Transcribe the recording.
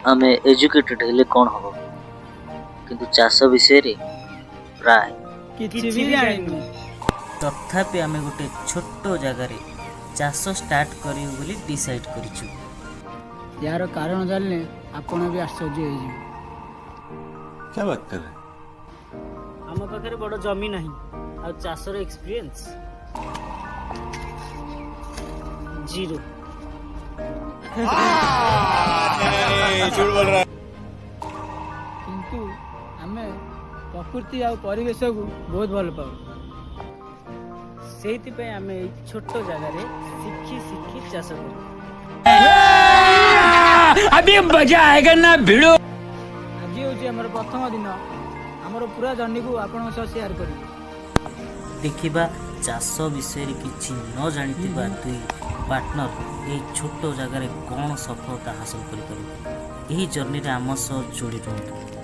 आमे एजुकेटेड हेले कौन हम किंतु चाष विषय प्राय किछि भी जानिनु। तथापि आमे गोटे छोट जगार चाष स्टार्ट करियो बोली डिसाइड करिछु। यार कारण जानले आपण भी आश्चर्य हो जिवे। क्या बात कर रहे? आम पाखे बड़ जमी नहीं आ चाषर एक्सपीरियंस जीरो। झूठ बोल रहा है। किंतु आमे प्रकृति आ परिवेश को बहुत भल पाऊ। सेति पे आमे छोट जगार शिखी शिखी चाष करू। अभी मजा आएगा ना भिड़ो। आज हूँ आम प्रथम दिन आमर पूरा जर्नी को आपण शेयर करी देखिबा चाष विषय किछि न जानिथिबा दुई पार्टनर ए छोट जगार कौन सफलता हासिल करि पारु। एही जर्नी रे आम सह जोड़ी रहंतु।